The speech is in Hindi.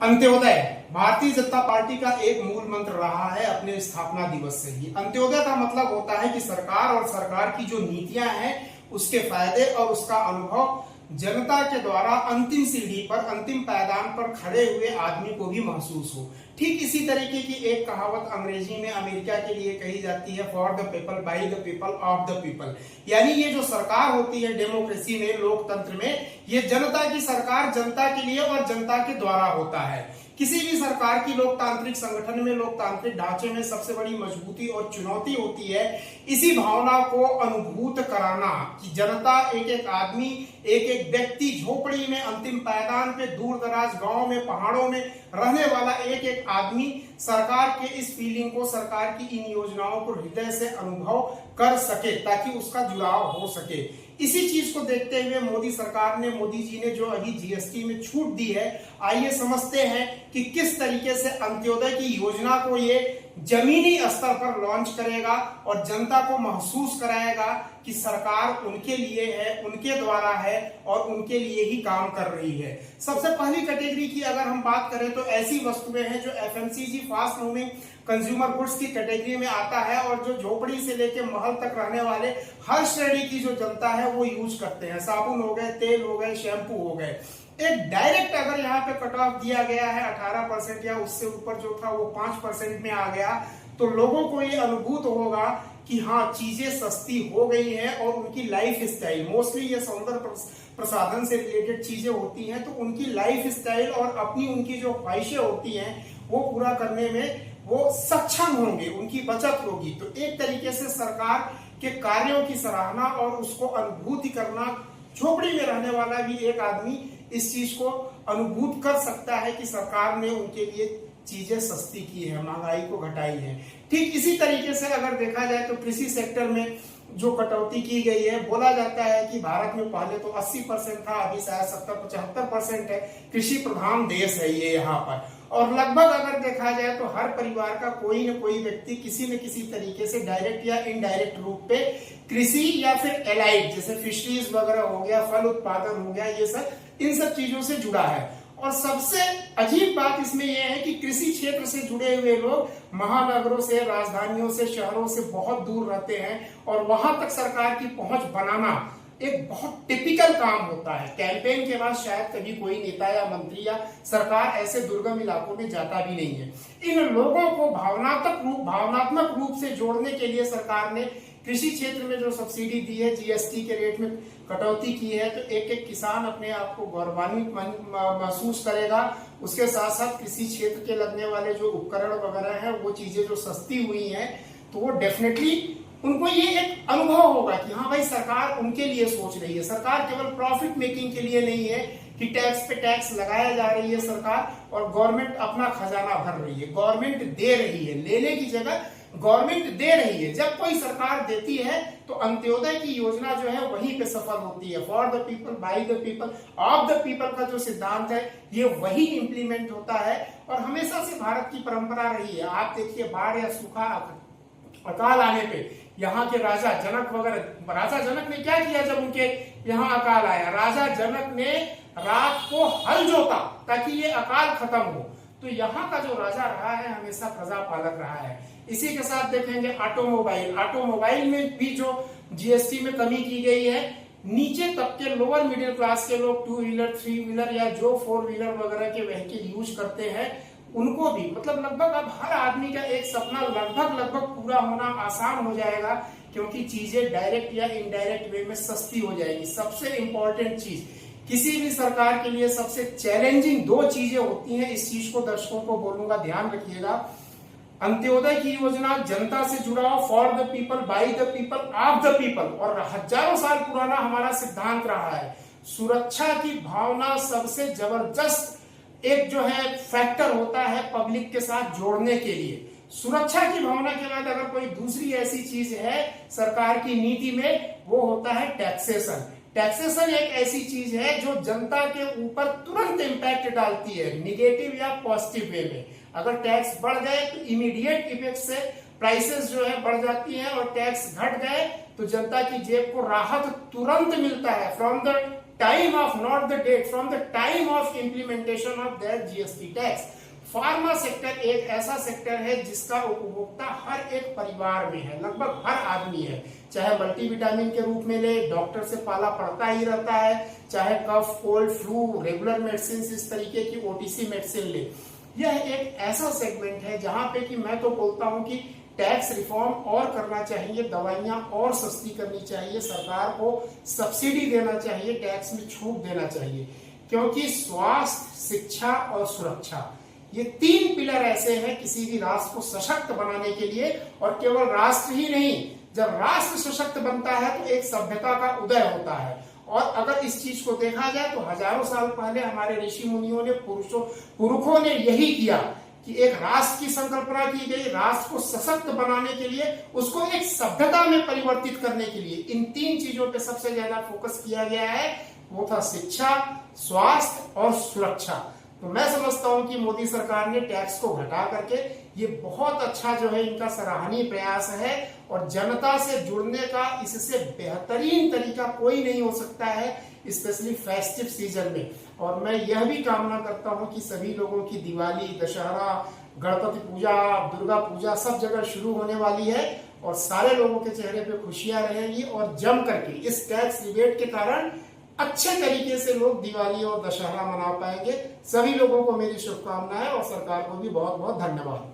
अंत्योदय भारतीय जनता पार्टी का एक मूल मंत्र रहा है अपने स्थापना दिवस से ही। अंत्योदय का मतलब होता है कि सरकार और सरकार की जो नीतियां हैं उसके फायदे और उसका अनुभव जनता के द्वारा अंतिम सीढ़ी पर, अंतिम पायदान पर खड़े हुए आदमी को भी महसूस हो। ठीक इसी तरीके की एक कहावत अंग्रेजी में अमेरिका के लिए कही जाती है, for the people, by the people, of the people. यानी ये जो सरकार होती है डेमोक्रेसी में, लोकतंत्र में, ये जनता की सरकार जनता के लिए और जनता के द्वारा होता है। किसी भी सरकार की लोकतांत्रिक संगठन में, लोकतांत्रिक ढांचे में सबसे बड़ी मजबूती और चुनौती होती है इसी भावना को अनुभूत कराना कि जनता, एक एक आदमी, एक एक व्यक्ति झोपड़ी में, अंतिम पायदान पे, दूर दराज गांव में, पहाड़ों में रहने वाला एक एक आदमी सरकार के इस फीलिंग को, सरकार की इन योजनाओं को हृदय से अनुभव कर सके ताकि उसका जुड़ाव हो सके। इसी चीज को देखते हुए मोदी सरकार ने, मोदी जी ने जो अभी जीएसटी में छूट दी है, आइए समझते हैं कि किस तरीके से अंत्योदय की योजना को ये जमीनी स्तर पर लॉन्च करेगा और जनता को महसूस कराएगा कि सरकार उनके लिए है, उनके द्वारा है और उनके लिए ही काम कर रही है। सबसे पहली कैटेगरी की अगर हम बात करें तो ऐसी वस्तुएं हैं जो FMCG, fast moving consumer goods की कैटेगरी में आता है और जो झोपड़ी से लेकर महल तक रहने वाले हर श्रेणी की जो जनता है वो यूज करते हैं। साबुन हो गए, तेल हो गए, शैम्पू हो गए। एक डायरेक्ट अगर यहाँ पे कट ऑफ दिया गया है 18% या उससे ऊपर जो था वो 5% में आ गया, तो लोगों को ये अनुभूत होगा कि हाँ, चीजें सस्ती हो गई हैं और उनकी लाइफ स्टाइल, मोस्टली ये सौंदर्य प्रसाधन से रिलेटेड चीजें होती हैं, तो उनकी लाइफ स्टाइल और अपनी उनकी जो ख्वाहिशें होती हैं वो पूरा करने में वो सक्षम होंगे, उनकी बचत होगी। तो एक तरीके से सरकार के कार्यों की सराहना और उसको अनुभूति करना, झोपड़ी में रहने वाला भी एक आदमी इस चीज को अनुभूत कर सकता है कि सरकार ने उनके लिए चीजें सस्ती की है, महंगाई को घटाई है। ठीक इसी तरीके से अगर देखा जाए तो कृषि सेक्टर में जो कटौती की गई है, बोला जाता है कि भारत में पहले तो 80% था, अभी शायद 70-75% है। कृषि प्रधान देश है ये यहाँ पर, और लगभग अगर देखा जाए तो हर परिवार का कोई न कोई व्यक्ति किसी न किसी तरीके से डायरेक्ट या इनडायरेक्ट रूप पे कृषि या फिर एलाइड, जैसे फिशरीज वगैरह हो गया, फल उत्पादन हो गया, ये सब, इन सब चीजों से जुड़ा है। और सबसे अजीब बात इसमें यह है कि कृषि क्षेत्र से जुड़े हुए लोग महानगरों से, राजधानियों से, शहरों से बहुत दूर रहते हैं और वहां तक सरकार की पहुंच बनाना एक बहुत टिपिकल काम होता है। कैंपेन के बाद शायद कभी कोई नेता या मंत्री या सरकार ऐसे दुर्गम इलाकों में जाता भी नहीं है। इन लोगों को भावनात्मक रूप से जोड़ने के लिए सरकार ने कृषि क्षेत्र में जो सब्सिडी दी है, जीएसटी के रेट में कटौती की है, तो एक एक किसान अपने आप को गौरवान्वित महसूस करेगा। उसके साथ साथ कृषि क्षेत्र के लगने वाले जो उपकरण वगैरह हैं, वो चीजें जो सस्ती हुई हैं, तो वो डेफिनेटली उनको ये एक अनुभव होगा कि हाँ भाई, सरकार उनके लिए सोच रही है। सरकार केवल प्रॉफिट मेकिंग के लिए नहीं है कि टैक्स पे टैक्स लगाया जा रही है सरकार और गवर्नमेंट अपना खजाना भर रही है। गवर्नमेंट दे रही है, लेने की जगह गवर्नमेंट दे रही है। जब कोई सरकार देती है तो अंत्योदय की योजना जो है वहीं पे सफल होती है। For the people, by the people, of the people का जो सिद्धांत है ये वही इंप्लीमेंट होता है और हमेशा से भारत की परंपरा रही है। आप देखिए, बाढ़ या सूखा, अकाल आने पे यहाँ के राजा जनक वगैरह, राजा जनक ने क्या किया जब उनके यहाँ अकाल आया? राजा जनक ने रात को हल जोता ताकि ये अकाल खत्म हो। तो यहाँ का जो राजा रहा है हमेशा प्रजा पालक रहा है। इसी के साथ देखेंगे ऑटोमोबाइल में भी जो जीएसटी में कमी की गई है, नीचे तबके, लोअर मिडिल क्लास के लोग 2 व्हीलर, 3 व्हीलर या जो 4 व्हीलर वगैरह के व्हीकल यूज करते हैं, उनको भी, मतलब लगभग अब हर आदमी का एक सपना लगभग पूरा होना आसान हो जाएगा, क्योंकि चीजें डायरेक्ट या इनडायरेक्ट वे में सस्ती हो जाएगी। सबसे इंपॉर्टेंट चीज, किसी भी सरकार के लिए सबसे चैलेंजिंग 2 चीजें होती हैं। इस चीज को दर्शकों को बोलूंगा, ध्यान रखिएगा। अंत्योदय की योजना जनता से जुड़ाव, for the people, by the people, of the people, और हजारों साल पुराना हमारा सिद्धांत रहा है। सुरक्षा की भावना सबसे जबरदस्त एक जो है फैक्टर होता है पब्लिक के साथ जोड़ने के लिए। सुरक्षा की भावना के बाद अगर कोई दूसरी ऐसी चीज है सरकार की नीति में, वो होता है टैक्सेशन। टैक्सेशन एक ऐसी चीज है जो जनता के ऊपर तुरंत इंपैक्ट डालती है, निगेटिव या पॉजिटिव वे में। अगर टैक्स बढ़ गए तो इमीडिएट इफेक्ट से प्राइसेस जो है बढ़ जाती है, और टैक्स घट गए तो जनता की जेब को राहत तुरंत मिलता है। From the time of, not the date, from the time of implementation of that GST tax. Pharma sector एक ऐसा सेक्टर है जिसका उपभोक्ता हर एक परिवार में है, लगभग हर आदमी है, चाहे मल्टीविटामिन के रूप में ले, डॉक्टर से पाला पड़ता ही रहता है, चाहे कफ, कोल्ड, फ्लू, रेगुलर मेडिसिन, इस तरीके की ओटीसी मेडिसिन ले। यह एक ऐसा सेगमेंट है जहां पे कि मैं तो बोलता हूं कि टैक्स रिफॉर्म और करना चाहिए, दवाइयां और सस्ती करनी चाहिए, सरकार को सब्सिडी देना चाहिए, टैक्स में छूट देना चाहिए, क्योंकि स्वास्थ्य, शिक्षा और सुरक्षा ये तीन पिलर ऐसे हैं किसी भी राष्ट्र को सशक्त बनाने के लिए। और केवल राष्ट्र ही नहीं, जब राष्ट्र सशक्त बनता है तो एक सभ्यता का उदय होता है। और अगर इस चीज को देखा जाए तो हजारों साल पहले हमारे ऋषि मुनियों ने, पुरुषों ने यही किया कि एक राष्ट्र की संकल्पना की गई, राष्ट्र को सशक्त बनाने के लिए, उसको एक सभ्यता में परिवर्तित करने के लिए इन तीन चीजों पे सबसे ज्यादा फोकस किया गया है। वो था शिक्षा, स्वास्थ्य और सुरक्षा। तो मैं समझता हूं कि मोदी सरकार ने टैक्स को घटा करके ये बहुत अच्छा जो है इनका सराहनीय प्रयास है, और जनता से जुड़ने का इससे बेहतरीन तरीका कोई नहीं हो सकता है, स्पेशली फेस्टिव सीजन में। और मैं यह भी कामना करता हूं कि सभी लोगों की दिवाली, दशहरा, गणपति पूजा, दुर्गा पूजा सब जगह शुरू होने वाली है, और सारे लोगों के चेहरे पे खुशियां रहेंगी, और जम करके इस टैक्स रिबेट के कारण अच्छे तरीके से लोग दिवाली और दशहरा मना पाएंगे। सभी लोगों को मेरी शुभकामनाएं, और सरकार को भी बहुत बहुत धन्यवाद।